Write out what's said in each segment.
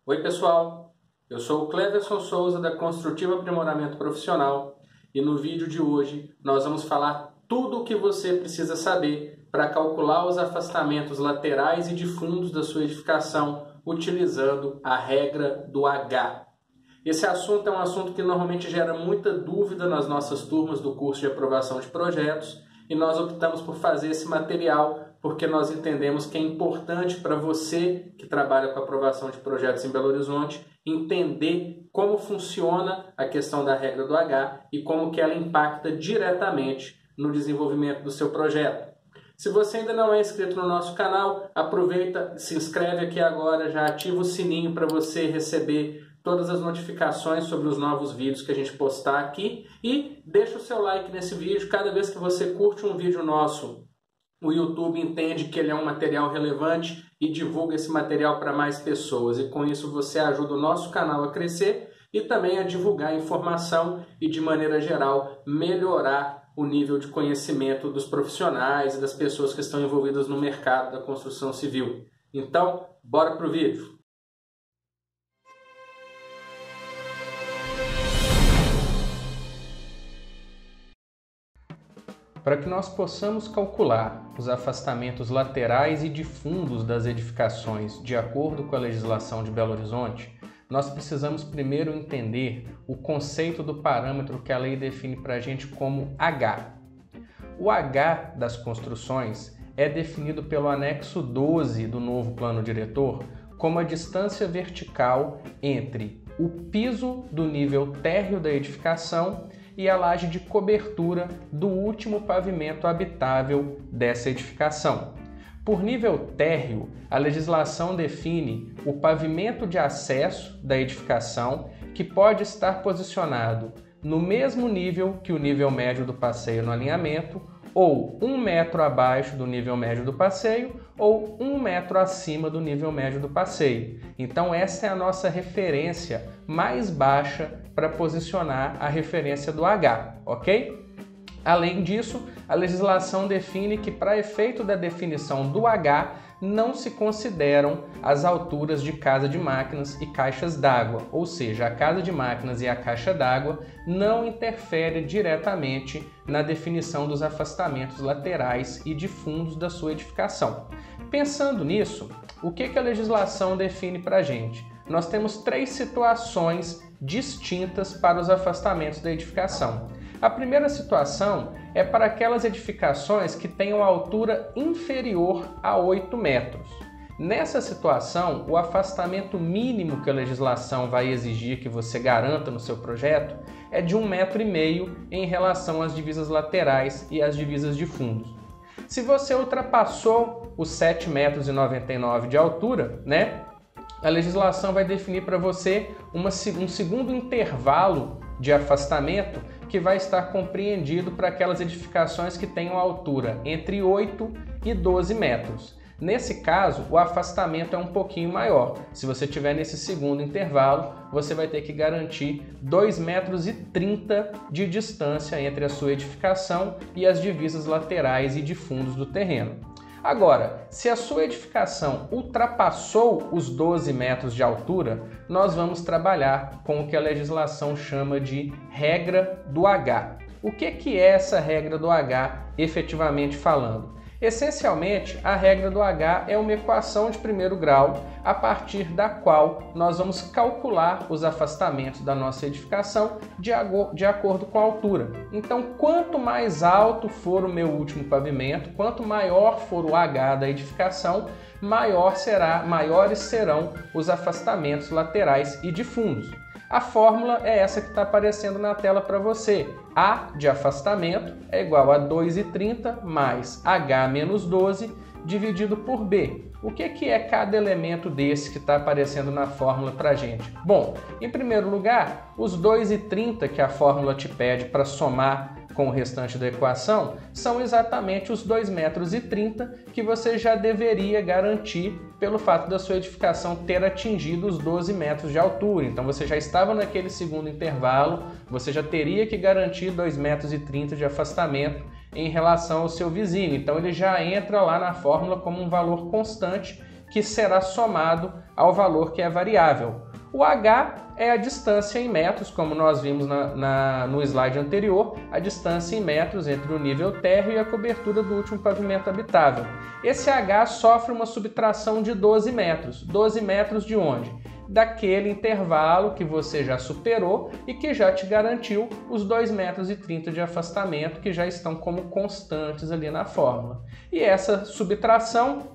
Oi pessoal, eu sou o Cleverson Souza da Construtiva Aprimoramento Profissional e no vídeo de hoje nós vamos falar tudo o que você precisa saber para calcular os afastamentos laterais e de fundos da sua edificação utilizando a regra do H. Esse assunto é um assunto que normalmente gera muita dúvida nas nossas turmas do curso de aprovação de projetos e nós optamos por fazer esse material porque nós entendemos que é importante para você que trabalha com aprovação de projetos em Belo Horizonte entender como funciona a questão da regra do H e como que ela impacta diretamente no desenvolvimento do seu projeto. Se você ainda não é inscrito no nosso canal, aproveita, se inscreve aqui agora, já ativa o sininho para você receber todas as notificações sobre os novos vídeos que a gente postar aqui e deixa o seu like nesse vídeo. Cada vez que você curte um vídeo nosso, o YouTube entende que ele é um material relevante e divulga esse material para mais pessoas. E com isso você ajuda o nosso canal a crescer e também a divulgar a informação e, de maneira geral, melhorar o nível de conhecimento dos profissionais e das pessoas que estão envolvidas no mercado da construção civil. Então, bora para o vídeo! Para que nós possamos calcular os afastamentos laterais e de fundos das edificações de acordo com a legislação de Belo Horizonte, nós precisamos primeiro entender o conceito do parâmetro que a lei define para a gente como H. O H das construções é definido pelo anexo 12 do novo plano diretor como a distância vertical entre o piso do nível térreo da edificação e a laje de cobertura do último pavimento habitável dessa edificação. Por nível térreo, a legislação define o pavimento de acesso da edificação, que pode estar posicionado no mesmo nível que o nível médio do passeio no alinhamento, ou 1 metro abaixo do nível médio do passeio, ou 1 metro acima do nível médio do passeio. Então essa é a nossa referência mais baixa para posicionar a referência do H, ok? Além disso, a legislação define que para efeito da definição do H, não se consideram as alturas de casa de máquinas e caixas d'água, ou seja, a casa de máquinas e a caixa d'água não interfere diretamente na definição dos afastamentos laterais e de fundos da sua edificação. Pensando nisso, o que a legislação define para a gente? Nós temos 3 situações distintas para os afastamentos da edificação. A primeira situação é para aquelas edificações que tenham altura inferior a 8 metros. Nessa situação, o afastamento mínimo que a legislação vai exigir que você garanta no seu projeto é de 1,5 metro em relação às divisas laterais e às divisas de fundos. Se você ultrapassou os 7,99 metros de altura, a legislação vai definir para você um segundo intervalo de afastamento que vai estar compreendido para aquelas edificações que tenham altura entre 8 e 12 metros. Nesse caso, o afastamento é um pouquinho maior. Se você tiver nesse segundo intervalo, você vai ter que garantir 2,30 metros de distância entre a sua edificação e as divisas laterais e de fundos do terreno. Agora, se a sua edificação ultrapassou os 12 metros de altura, nós vamos trabalhar com o que a legislação chama de regra do H. O que é essa regra do H, efetivamente falando? Essencialmente, a regra do H é uma equação de primeiro grau a partir da qual nós vamos calcular os afastamentos da nossa edificação de acordo com a altura. Então, quanto mais alto for o meu último pavimento, quanto maior for o H da edificação, maiores serão os afastamentos laterais e de fundos. A fórmula é essa que está aparecendo na tela para você. A de afastamento é igual a 2,30 mais H menos 12 dividido por B. O que é cada elemento desse que está aparecendo na fórmula para a gente? Bom, em primeiro lugar, os 2,30 que a fórmula te pede para somar com o restante da equação são exatamente os 2,30 metros que você já deveria garantir pelo fato da sua edificação ter atingido os 12 metros de altura. Então você já estava naquele segundo intervalo, você já teria que garantir 2,30 metros de afastamento em relação ao seu vizinho. Então ele já entra lá na fórmula como um valor constante que será somado ao valor que é variável. O H é a distância em metros, como nós vimos no slide anterior, a distância em metros entre o nível térreo e a cobertura do último pavimento habitável. Esse H sofre uma subtração de 12 metros. 12 metros de onde? Daquele intervalo que você já superou e que já te garantiu os 2,30 metros de afastamento que já estão como constantes ali na fórmula. E essa subtração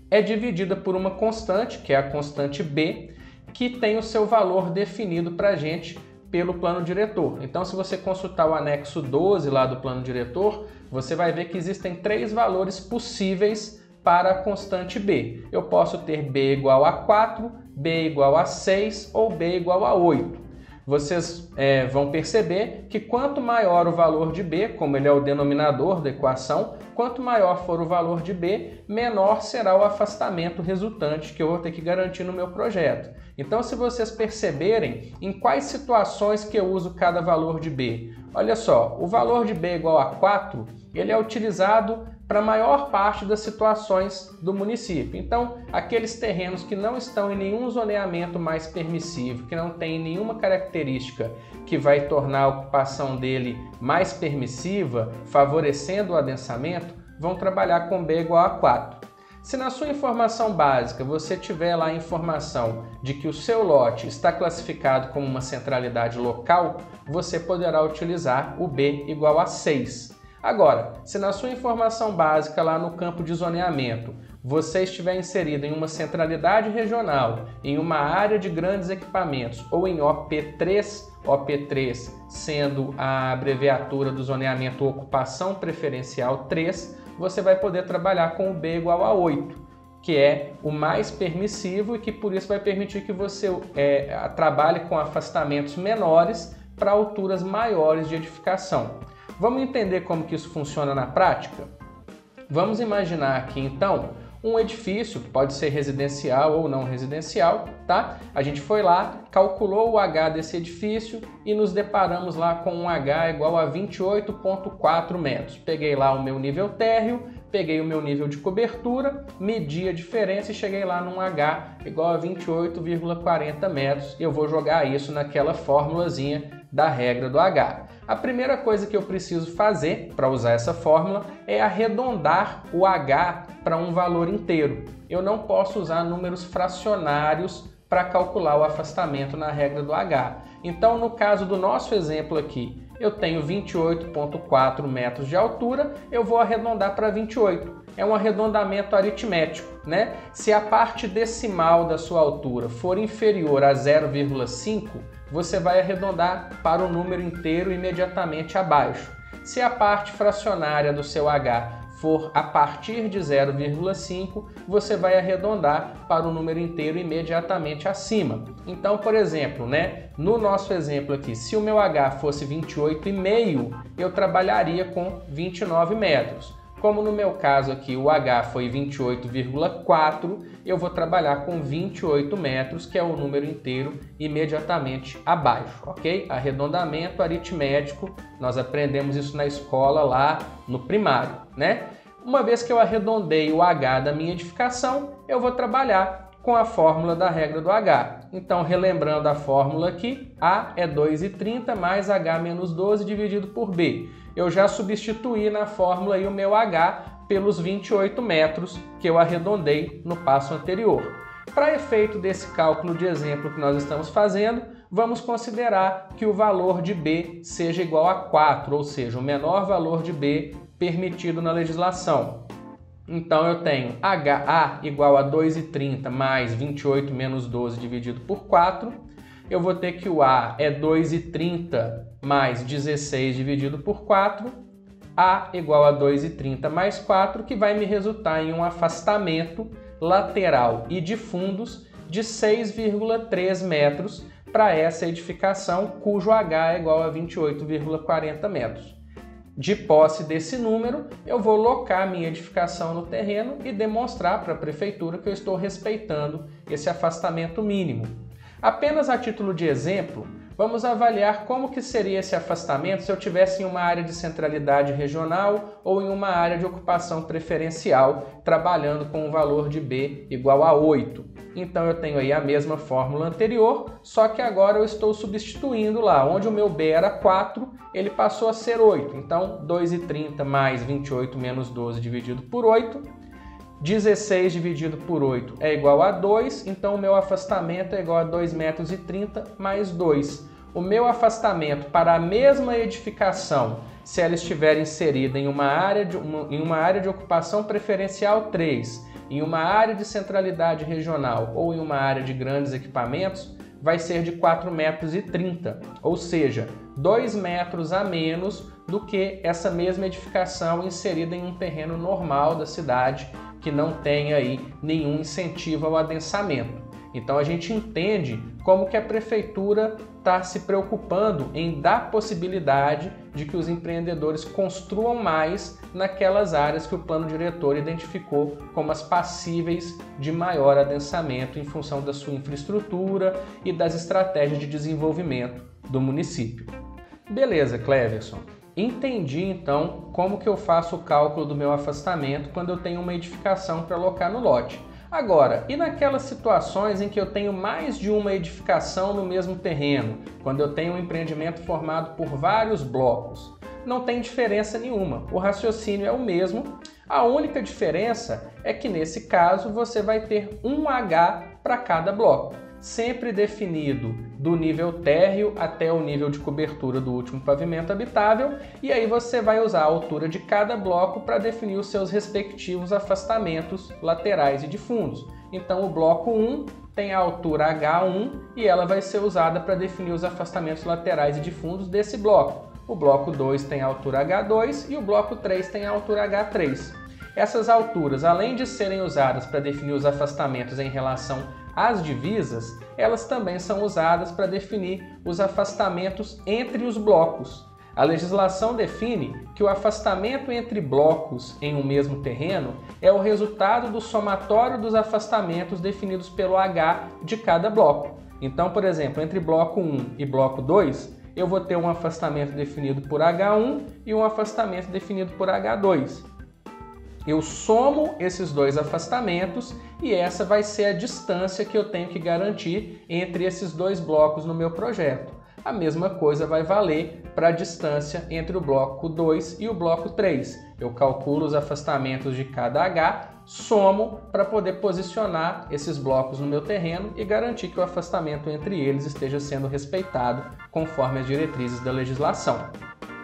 é dividida por uma constante, que é a constante B, que tem o seu valor definido para a gente pelo plano diretor. Então, se você consultar o anexo 12 lá do plano diretor, você vai ver que existem 3 valores possíveis para a constante B. Eu posso ter B igual a 4, B igual a 6 ou B igual a 8. Vocês vão perceber que quanto maior o valor de B, como ele é o denominador da equação, quanto maior for o valor de B, menor será o afastamento resultante que eu vou ter que garantir no meu projeto. Então, se vocês perceberem em quais situações que eu uso cada valor de B, olha só, o valor de B igual a 4, ele é utilizado para a maior parte das situações do município. Então, aqueles terrenos que não estão em nenhum zoneamento mais permissivo, que não tem nenhuma característica que vai tornar a ocupação dele mais permissiva, favorecendo o adensamento, vão trabalhar com B igual a 4. Se na sua informação básica você tiver lá a informação de que o seu lote está classificado como uma centralidade local, você poderá utilizar o B igual a 6. Agora, se na sua informação básica lá no campo de zoneamento você estiver inserido em uma centralidade regional, em uma área de grandes equipamentos ou em OP3, OP3 sendo a abreviatura do zoneamento Ocupação Preferencial 3, você vai poder trabalhar com o B igual a 8, que é o mais permissivo e que por isso vai permitir que você trabalhe com afastamentos menores para alturas maiores de edificação. Vamos entender como que isso funciona na prática? Vamos imaginar aqui então um edifício, pode ser residencial ou não residencial, tá? A gente foi lá, calculou o H desse edifício e nos deparamos lá com um H igual a 28,4 metros. Peguei lá o meu nível térreo, peguei o meu nível de cobertura, medi a diferença e cheguei lá num H igual a 28,40 metros. E eu vou jogar isso naquela formulazinha da regra do H. A primeira coisa que eu preciso fazer para usar essa fórmula é arredondar o H para um valor inteiro. Eu não posso usar números fracionários para calcular o afastamento na regra do H. Então, no caso do nosso exemplo aqui, eu tenho 28,4 metros de altura, eu vou arredondar para 28. É um arredondamento aritmético, né? Se a parte decimal da sua altura for inferior a 0,5, você vai arredondar para o número inteiro imediatamente abaixo. Se a parte fracionária do seu H for a partir de 0,5, você vai arredondar para o número inteiro imediatamente acima. Então, por exemplo, né, no nosso exemplo aqui, se o meu H fosse 28,5, eu trabalharia com 29 metros. Como no meu caso aqui o H foi 28,4, eu vou trabalhar com 28 metros, que é o número inteiro imediatamente abaixo, ok? Arredondamento aritmético, nós aprendemos isso na escola lá no primário, né? Uma vez que eu arredondei o H da minha edificação, eu vou trabalhar com a fórmula da regra do H. Então, relembrando a fórmula aqui, A é 2,30 mais H menos 12 dividido por B. Eu já substituí na fórmula aí o meu H pelos 28 metros que eu arredondei no passo anterior. Para efeito desse cálculo de exemplo que nós estamos fazendo, vamos considerar que o valor de B seja igual a 4, ou seja, o menor valor de B permitido na legislação. Então eu tenho HA igual a 2,30 mais 28 menos 12 dividido por 4. Eu vou ter que o A é 2,30 mais 16 dividido por 4. A igual a 2,30 mais 4, que vai me resultar em um afastamento lateral e de fundos de 6,3 metros para essa edificação, cujo H é igual a 28,40 metros. De posse desse número, eu vou locar minha edificação no terreno e demonstrar para a prefeitura que eu estou respeitando esse afastamento mínimo. Apenas a título de exemplo, Vamos avaliar como que seria esse afastamento se eu tivesse em uma área de centralidade regional ou em uma área de ocupação preferencial, trabalhando com um valor de B igual a 8. Então eu tenho aí a mesma fórmula anterior, só que agora eu estou substituindo lá, onde o meu B era 4, ele passou a ser 8. Então 2,30 mais 28 menos 12 dividido por 8, 16 dividido por 8 é igual a 2, então o meu afastamento é igual a 2,30 metros mais 2. O meu afastamento para a mesma edificação, se ela estiver inserida em uma área de ocupação preferencial 3, em uma área de centralidade regional ou em uma área de grandes equipamentos, vai ser de 4,30 metros, ou seja, 2 metros a menos do que essa mesma edificação inserida em um terreno normal da cidade, que não tem aí nenhum incentivo ao adensamento. Então a gente entende como que a prefeitura está se preocupando em dar possibilidade de que os empreendedores construam mais naquelas áreas que o plano diretor identificou como as passíveis de maior adensamento em função da sua infraestrutura e das estratégias de desenvolvimento do município. Beleza, Cleverson. Entendi então como que eu faço o cálculo do meu afastamento quando eu tenho uma edificação para alocar no lote. Agora, e naquelas situações em que eu tenho mais de uma edificação no mesmo terreno, quando eu tenho um empreendimento formado por vários blocos? Não tem diferença nenhuma, o raciocínio é o mesmo, a única diferença é que nesse caso você vai ter um H para cada bloco, sempre definido do nível térreo até o nível de cobertura do último pavimento habitável, e aí você vai usar a altura de cada bloco para definir os seus respectivos afastamentos laterais e de fundos. Então o bloco 1 tem a altura H1 e ela vai ser usada para definir os afastamentos laterais e de fundos desse bloco. O bloco 2 tem a altura H2 e o bloco 3 tem a altura H3. Essas alturas, além de serem usadas para definir os afastamentos em relação às divisas, elas também são usadas para definir os afastamentos entre os blocos. A legislação define que o afastamento entre blocos em um mesmo terreno é o resultado do somatório dos afastamentos definidos pelo H de cada bloco. Então, por exemplo, entre bloco 1 e bloco 2, eu vou ter um afastamento definido por H1 e um afastamento definido por H2. Eu somo esses dois afastamentos e essa vai ser a distância que eu tenho que garantir entre esses dois blocos no meu projeto. A mesma coisa vai valer para a distância entre o bloco 2 e o bloco 3. Eu calculo os afastamentos de cada H, somo para poder posicionar esses blocos no meu terreno e garantir que o afastamento entre eles esteja sendo respeitado conforme as diretrizes da legislação.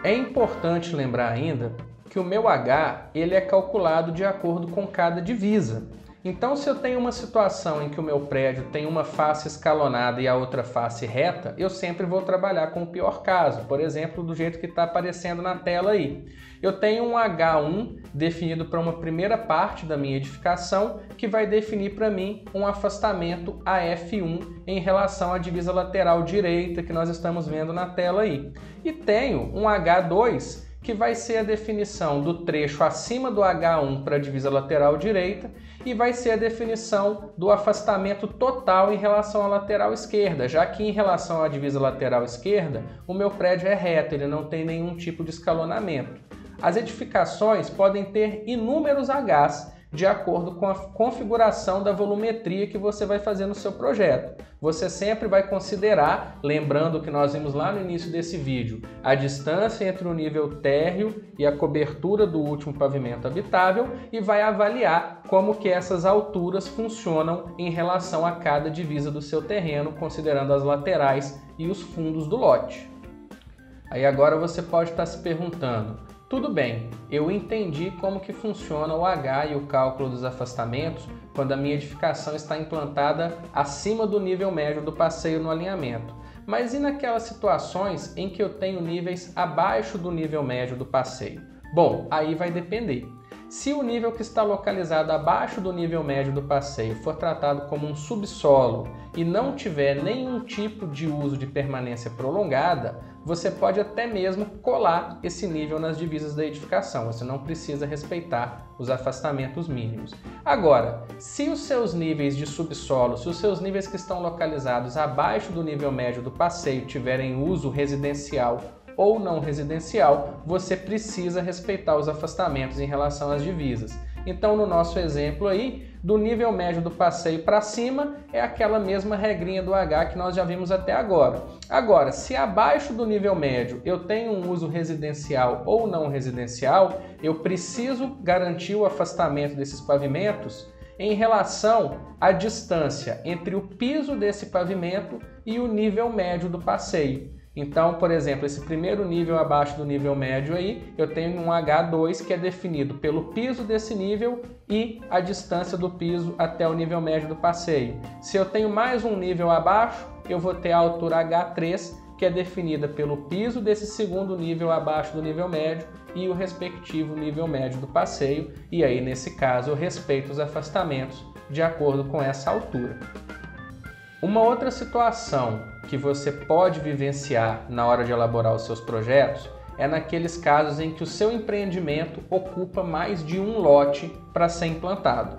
É importante lembrar ainda que o meu H ele é calculado de acordo com cada divisa. Então, se eu tenho uma situação em que o meu prédio tem uma face escalonada e a outra face reta, eu sempre vou trabalhar com o pior caso, por exemplo, do jeito que está aparecendo na tela aí. Eu tenho um H1 definido para uma primeira parte da minha edificação, que vai definir para mim um afastamento AF1 em relação à divisa lateral direita que nós estamos vendo na tela aí. E tenho um H2 que vai ser a definição do trecho acima do H1 para a divisa lateral direita e vai ser a definição do afastamento total em relação à lateral esquerda, já que em relação à divisa lateral esquerda, o meu prédio é reto, ele não tem nenhum tipo de escalonamento. As edificações podem ter inúmeros Hs de acordo com a configuração da volumetria que você vai fazer no seu projeto. Você sempre vai considerar, lembrando que nós vimos lá no início desse vídeo, a distância entre o nível térreo e a cobertura do último pavimento habitável e vai avaliar como que essas alturas funcionam em relação a cada divisa do seu terreno, considerando as laterais e os fundos do lote. Aí agora você pode estar se perguntando, tudo bem, eu entendi como que funciona o H e o cálculo dos afastamentos quando a minha edificação está implantada acima do nível médio do passeio no alinhamento. Mas e naquelas situações em que eu tenho níveis abaixo do nível médio do passeio? Bom, aí vai depender. Se o nível que está localizado abaixo do nível médio do passeio for tratado como um subsolo e não tiver nenhum tipo de uso de permanência prolongada, você pode até mesmo colar esse nível nas divisas da edificação. Você não precisa respeitar os afastamentos mínimos. Agora, se os seus níveis de subsolo, se os seus níveis que estão localizados abaixo do nível médio do passeio tiverem uso residencial ou não residencial, você precisa respeitar os afastamentos em relação às divisas. Então, no nosso exemplo aí, do nível médio do passeio para cima, é aquela mesma regrinha do H que nós já vimos até agora. Agora, se abaixo do nível médio eu tenho um uso residencial ou não residencial, eu preciso garantir o afastamento desses pavimentos em relação à distância entre o piso desse pavimento e o nível médio do passeio. Então, por exemplo, esse primeiro nível abaixo do nível médio aí, eu tenho um H2 que é definido pelo piso desse nível e a distância do piso até o nível médio do passeio. Se eu tenho mais um nível abaixo, eu vou ter a altura H3, que é definida pelo piso desse segundo nível abaixo do nível médio e o respectivo nível médio do passeio. E aí, nesse caso, eu respeito os afastamentos de acordo com essa altura. Uma outra situação que você pode vivenciar na hora de elaborar os seus projetos é naqueles casos em que o seu empreendimento ocupa mais de um lote para ser implantado.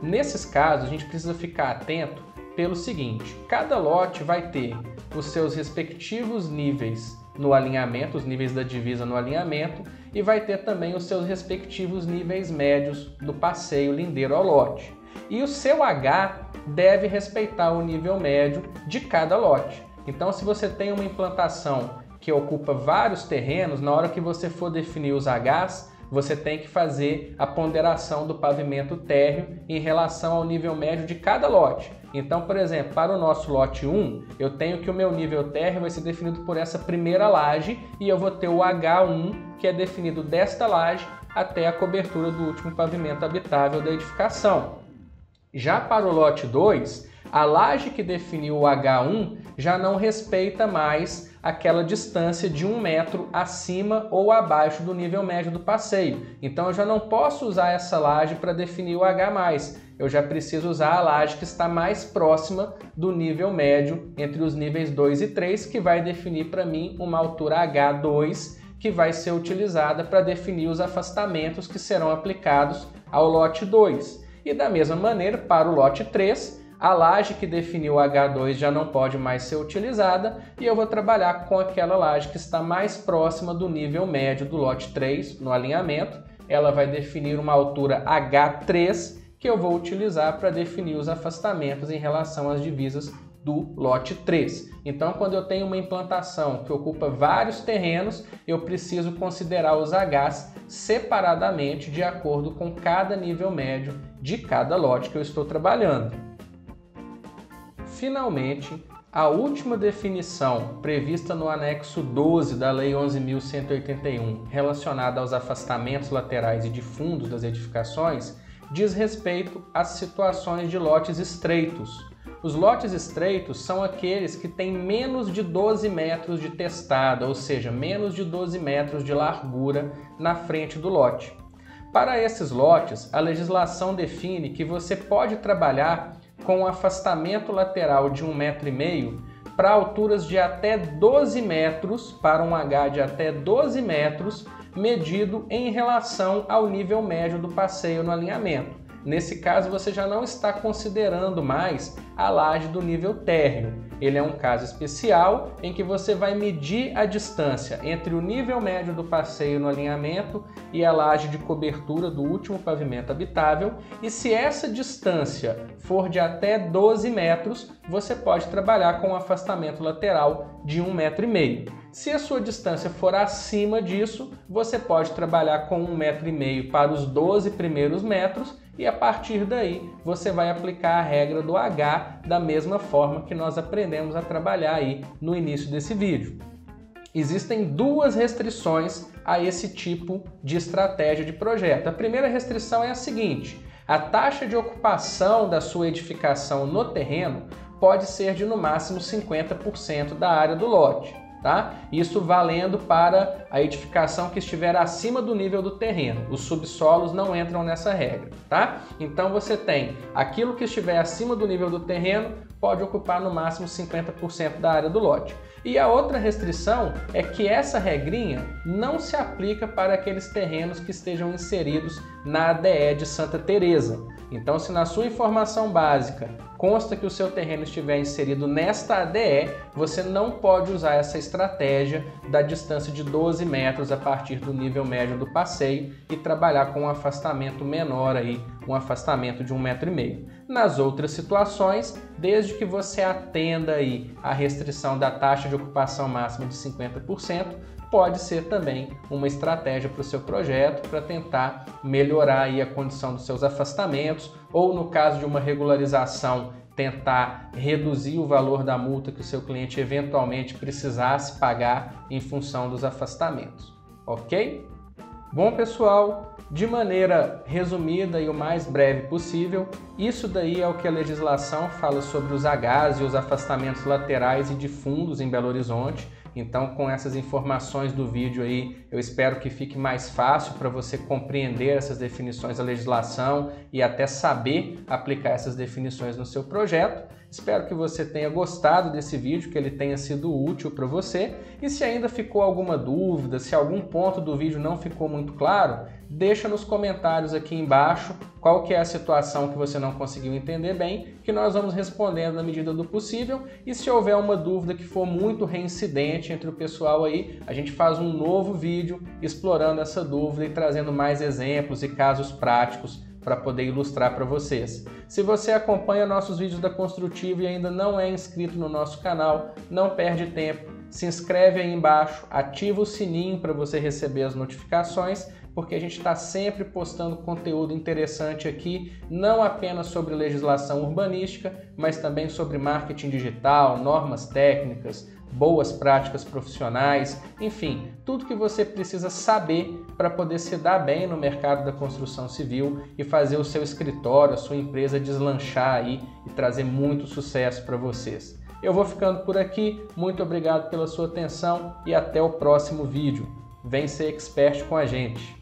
Nesses casos, a gente precisa ficar atento pelo seguinte: cada lote vai ter os seus respectivos níveis no alinhamento, os níveis da divisa no alinhamento, e vai ter também os seus respectivos níveis médios do passeio lindeiro ao lote. E o seu H deve respeitar o nível médio de cada lote. Então, se você tem uma implantação que ocupa vários terrenos, na hora que você for definir os Hs, você tem que fazer a ponderação do pavimento térreo em relação ao nível médio de cada lote. Então, por exemplo, para o nosso lote 1, eu tenho que o meu nível térreo vai ser definido por essa primeira laje e eu vou ter o H1, que é definido desta laje até a cobertura do último pavimento habitável da edificação. Já para o lote 2, a laje que definiu o H1 já não respeita mais aquela distância de 1 metro acima ou abaixo do nível médio do passeio. Então eu já não posso usar essa laje para definir o H+. Eu já preciso usar a laje que está mais próxima do nível médio entre os níveis 2 e 3, que vai definir para mim uma altura H2, que vai ser utilizada para definir os afastamentos que serão aplicados ao lote 2. E da mesma maneira, para o lote 3, a laje que definiu o H2 já não pode mais ser utilizada e eu vou trabalhar com aquela laje que está mais próxima do nível médio do lote 3 no alinhamento. Ela vai definir uma altura H3 que eu vou utilizar para definir os afastamentos em relação às divisas do lote 3. Então, quando eu tenho uma implantação que ocupa vários terrenos, eu preciso considerar os Hs separadamente de acordo com cada nível médio de cada lote que eu estou trabalhando. Finalmente, a última definição prevista no anexo 12 da Lei 11.181, relacionada aos afastamentos laterais e de fundos das edificações, diz respeito às situações de lotes estreitos. Os lotes estreitos são aqueles que têm menos de 12 metros de testada, ou seja, menos de 12 metros de largura na frente do lote. Para esses lotes, a legislação define que você pode trabalhar com um afastamento lateral de 1,5 metro para alturas de até 12 metros, para um H de até 12 metros, medido em relação ao nível médio do passeio no alinhamento. Nesse caso, você já não está considerando mais a laje do nível térreo. Ele é um caso especial em que você vai medir a distância entre o nível médio do passeio no alinhamento e a laje de cobertura do último pavimento habitável. E se essa distância for de até 12 metros, você pode trabalhar com um afastamento lateral de 1,5 metro. Se a sua distância for acima disso, você pode trabalhar com 1,5 metro para os 12 primeiros metros e a partir daí você vai aplicar a regra do H da mesma forma que nós aprendemos a trabalhar aí no início desse vídeo. Existem duas restrições a esse tipo de estratégia de projeto. A primeira restrição é a seguinte: a taxa de ocupação da sua edificação no terreno pode ser de no máximo 50% da área do lote. tá? Isso valendo para a edificação que estiver acima do nível do terreno. Os subsolos não entram nessa regra, tá? Então você tem aquilo que estiver acima do nível do terreno pode ocupar no máximo 50% da área do lote. E a outra restrição é que essa regrinha não se aplica para aqueles terrenos que estejam inseridos na ADE de Santa Teresa. Então, se na sua informação básica consta que o seu terreno estiver inserido nesta ADE, você não pode usar essa estratégia da distância de 12 metros a partir do nível médio do passeio e trabalhar com um afastamento menor aí, um afastamento de 1,5 metro. Nas outras situações, desde que você atenda aí a restrição da taxa de ocupação máxima de 50%, pode ser também uma estratégia para o seu projeto para tentar melhorar aí a condição dos seus afastamentos ou, no caso de uma regularização, tentar reduzir o valor da multa que o seu cliente eventualmente precisasse pagar em função dos afastamentos, ok? Bom, pessoal, de maneira resumida e o mais breve possível, isso daí é o que a legislação fala sobre os Hs e os afastamentos laterais e de fundos em Belo Horizonte. Então, com essas informações do vídeo aí, eu espero que fique mais fácil para você compreender essas definições da legislação e até saber aplicar essas definições no seu projeto. Espero que você tenha gostado desse vídeo, que ele tenha sido útil para você. E se ainda ficou alguma dúvida, se algum ponto do vídeo não ficou muito claro, deixa nos comentários aqui embaixo qual que é a situação que você não conseguiu entender bem, que nós vamos respondendo na medida do possível. E se houver uma dúvida que for muito reincidente entre o pessoal aí, a gente faz um novo vídeo explorando essa dúvida e trazendo mais exemplos e casos práticos para poder ilustrar para vocês. Se você acompanha nossos vídeos da Construtiva e ainda não é inscrito no nosso canal, não perde tempo, se inscreve aí embaixo, ativa o sininho para você receber as notificações, porque a gente está sempre postando conteúdo interessante aqui, não apenas sobre legislação urbanística, mas também sobre marketing digital, normas técnicas, boas práticas profissionais, enfim, tudo que você precisa saber para poder se dar bem no mercado da construção civil e fazer o seu escritório, a sua empresa deslanchar aí e trazer muito sucesso para vocês. Eu vou ficando por aqui, muito obrigado pela sua atenção e até o próximo vídeo. Vem ser expert com a gente!